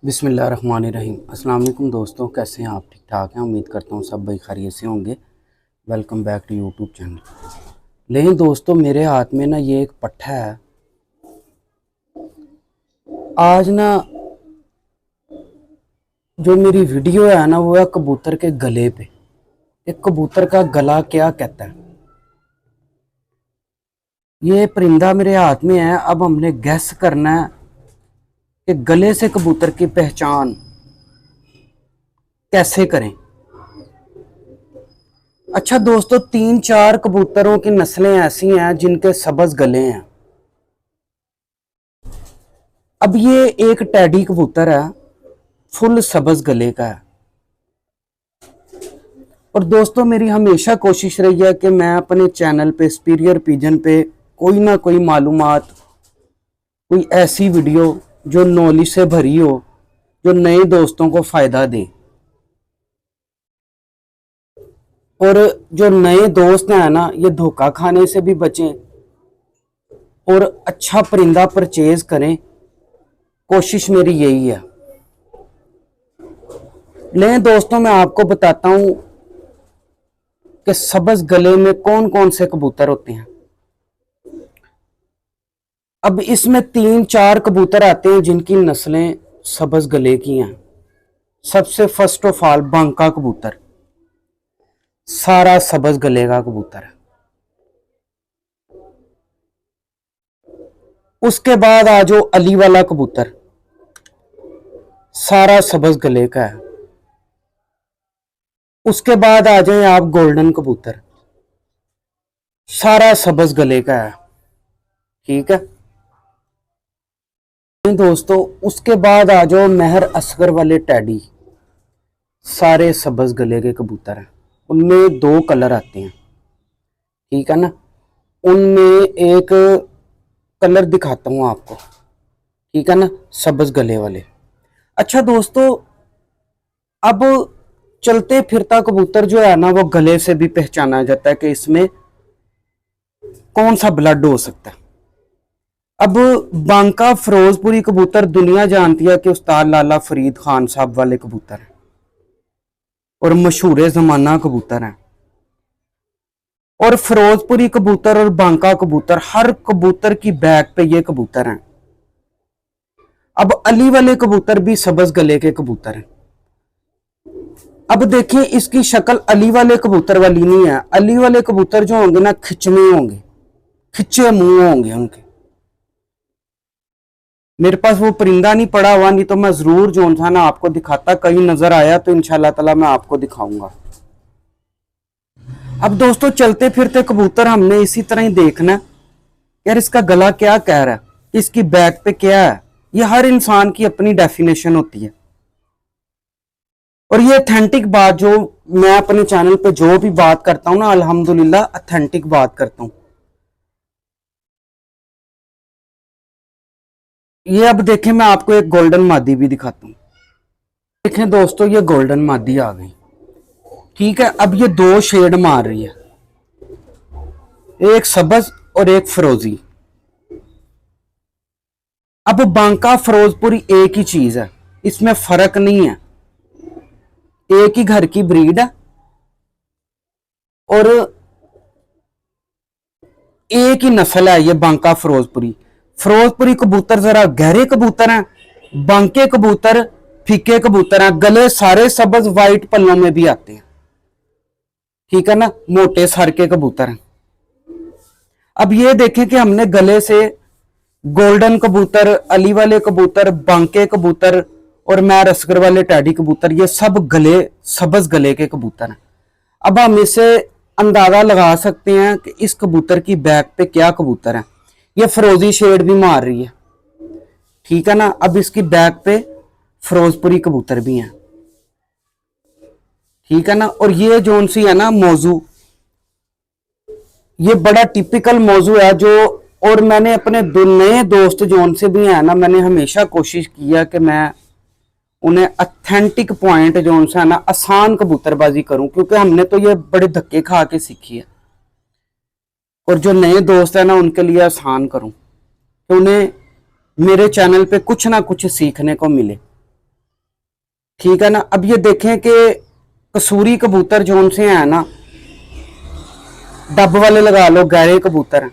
बिस्मिल्लाहिर्रहमानिर्रहीम। अस्सलाम वालेकुम दोस्तों, कैसे हैं आप? ठीक ठाक हैं? उम्मीद करता हूँ सब भाई खैरियत से होंगे। Welcome back to YouTube channel. लेकिन दोस्तों, मेरे हाथ में ना ये एक पट्ठा है। आज ना जो मेरी वीडियो है ना, वो है कबूतर के गले पे। एक कबूतर का गला क्या कहता है, ये परिंदा मेरे हाथ में है। अब हमने गैस करना है कि गले से कबूतर की पहचान कैसे करें। अच्छा दोस्तों, 3-4 कबूतरों की नस्लें ऐसी हैं जिनके सब्ज गले हैं। अब ये एक टैडी कबूतर है, फुल सब्ज गले का है। और दोस्तों, मेरी हमेशा कोशिश रही है कि मैं अपने चैनल पे सुपीरियर पिजन पे कोई ना कोई मालूमात, कोई ऐसी वीडियो जो नॉलेज से भरी हो, जो नए दोस्तों को फायदा दे। और जो नए दोस्त हैं ना, ये धोखा खाने से भी बचें और अच्छा परिंदा परचेज करें। कोशिश मेरी यही है। लेकिन दोस्तों, मैं आपको बताता हूं कि सब्ज गले में कौन कौन से कबूतर होते हैं। अब इसमें 3-4 कबूतर आते हैं जिनकी नस्लें सब्ज गले की हैं। सबसे फर्स्ट ऑफ ऑल बांका कबूतर, सारा सब्ज गले का कबूतर है। उसके बाद आ जाओ अली वाला कबूतर, सारा सब्ज गले का है। उसके बाद आ जाए आप गोल्डन कबूतर, सारा सब्ज गले का है। ठीक है दोस्तों, उसके बाद आ जाओ मेहर असगर वाले टैडी, सारे सब्ज गले के कबूतर हैं। उनमें 2 कलर आते हैं, ठीक है ना। उनमें एक कलर दिखाता हूं आपको, ठीक है ना, सब्ज गले वाले। अच्छा दोस्तों, अब चलते फिरता कबूतर जो है ना, वो गले से भी पहचाना जाता है कि इसमें कौन सा ब्लड हो सकता है। अब बांका फिरोजपुरी कबूतर दुनिया जानती है कि उस्ताद लाला फरीद खान साहब वाले कबूतर हैं और मशहूर जमाना कबूतर हैं। और फिरोजपुरी कबूतर और बांका कबूतर, हर कबूतर की बैक पे ये कबूतर हैं। अब अली वाले कबूतर भी सब्ज गले के कबूतर हैं। अब देखिए, इसकी शक्ल अली वाले कबूतर वाली नहीं है। अली वाले कबूतर जो होंगे ना, खिंचने होंगे, खिंचे मुंह होंगे उनके। मेरे पास वो परिंदा नहीं पड़ा हुआ, नहीं तो मैं जरूर जो था ना आपको दिखाता। कहीं नजर आया तो इंशाल्लाह ताला मैं आपको दिखाऊंगा। अब दोस्तों, चलते फिरते कबूतर हमने इसी तरह ही देखना यार, इसका गला क्या कह रहा है, इसकी बैक पे क्या है। ये हर इंसान की अपनी डेफिनेशन होती है। और ये अथेंटिक बात जो मैं अपने चैनल पे जो भी बात करता हूं ना, अल्हम्दुलिल्लाह अथेंटिक बात करता हूं। ये अब देखें, मैं आपको एक गोल्डन मादी भी दिखाता हूं। देखें दोस्तों, ये गोल्डन मादी आ गई, ठीक है। अब ये 2 शेड मार रही है, एक सब्ज और एक फिरोजी। अब बांका फिरोजपुरी एक ही चीज है, इसमें फर्क नहीं है। एक ही घर की ब्रीड है और एक ही नस्ल है, ये बांका फिरोजपुरी। फिरोजपुरी कबूतर जरा गहरे कबूतर हैं, बांके कबूतर फीके कबूतर हैं। गले सारे सब्ज वाइट पल्लों में भी आते हैं, ठीक है ना, मोटे सर के कबूतर हैं। अब ये देखें कि हमने गले से गोल्डन कबूतर, अली वाले कबूतर, बांके कबूतर और मैं रसगर वाले टैडी कबूतर, ये सब गले सब्ज गले के कबूतर हैं। अब हम इसे अंदाजा लगा सकते हैं कि इस कबूतर की बैक पे क्या कबूतर है। ये फिरोजी शेड भी मार रही है, ठीक है ना। अब इसकी बैक पे फिरोजपुरी कबूतर भी हैं, ठीक है ना। और ये जोन सी है ना मौजू, ये बड़ा टिपिकल मौजू है जो, और मैंने अपने नए दोस्त जोन से भी है ना, मैंने हमेशा कोशिश किया कि मैं उन्हें अथेंटिक पॉइंट जोन से है ना आसान कबूतरबाजी करूं, क्योंकि हमने तो ये बड़े धक्के खा के सीखी है। और जो नए दोस्त है ना, उनके लिए आसान करूं कि उन्हें मेरे चैनल पे कुछ ना कुछ सीखने को मिले। ठीक है ना। अब ये देखें कि कसूरी कबूतर जो उनसे हैं ना, डब वाले लगा लो, गहरे कबूतर हैं,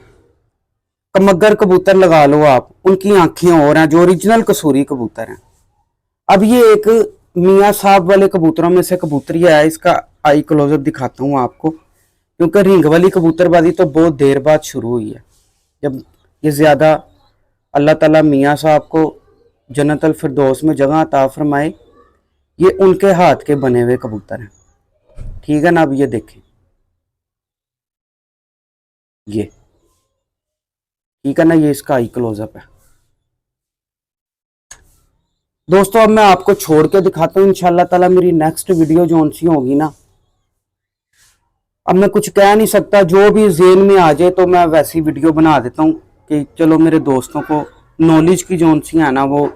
कमगर कबूतर लगा लो आप, उनकी आंखें और हैं जो ओरिजिनल कसूरी कबूतर हैं। अब ये एक मियाँ साहब वाले कबूतरों में से कबूतरी है, इसका आई क्लोजअप दिखाता हूँ आपको, क्योंकि रिंग वाली कबूतरबाजी तो बहुत देर बाद शुरू हुई है। जब ये ज़्यादा अल्लाह ताला मियाँ साहब को जन्नतुल फिरदौस में जगह अता फरमाए, ये उनके हाथ के बने हुए कबूतर हैं। ठीक है ना। अब ये देखें, ये ठीक है ना, ये इसका आई क्लोजअप है दोस्तों। अब मैं आपको छोड़ के दिखाता हूँ इंशाल्लाह ताला मेरी नेक्स्ट वीडियो जो सी होगी ना। अब मैं कुछ कह नहीं सकता, जो भी जेन में आ जाए तो मैं वैसी वीडियो बना देता हूँ कि चलो मेरे दोस्तों को नॉलेज की जो सी है ना, वो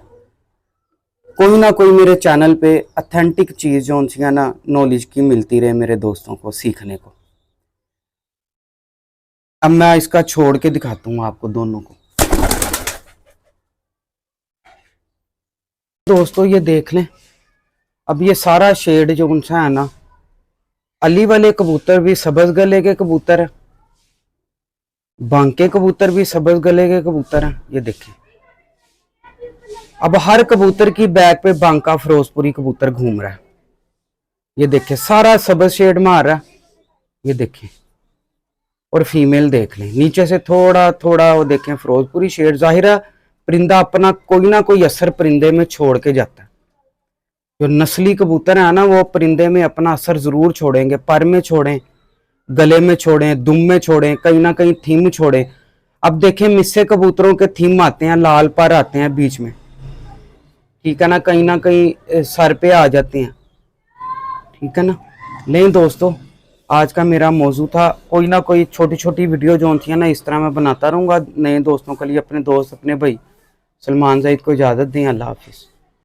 कोई ना कोई मेरे चैनल पे ऑथेंटिक चीज़ जो सी है ना नॉलेज की मिलती रहे मेरे दोस्तों को सीखने को। अब मैं इसका छोड़ के दिखाता हूँ आपको दोनों को। दोस्तों ये देख लें, अब ये सारा शेड जो उनसा है ना, अली वाले कबूतर भी सब्ज गले के कबूतर है, बांके कबूतर भी सब्ज गले के कबूतर हैं। ये देखें, अब हर कबूतर की बैक पे बांका फिरोजपुरी कबूतर घूम रहा है। ये देखें, सारा सब्ज शेड मार रहा है। ये देखें, और फीमेल देख लें, नीचे से थोड़ा थोड़ा वो देखें फिरोजपुरी शेड। जाहिर है परिंदा अपना कोई ना कोई असर परिंदे में छोड़ के जाता है। जो नस्ली कबूतर है ना, वो परिंदे में अपना असर जरूर छोड़ेंगे, पर में छोड़ें, गले में छोड़ें, दुम में छोड़ें, कहीं ना कहीं थीम छोड़ें। अब देखें मिस्से कबूतरों के थीम आते हैं, लाल पर आते हैं बीच में, ठीक है ना कहीं सर पे आ जाते हैं। ठीक है ना। नहीं दोस्तों, आज का मेरा मौजू था, कोई ना कोई छोटी छोटी वीडियो जो थी ना इस तरह मैं बनाता रहूँगा नए दोस्तों के लिए। अपने दोस्त अपने भाई सलमान ज़ैद को इजाज़त दें। अल्लाह हाफिज़।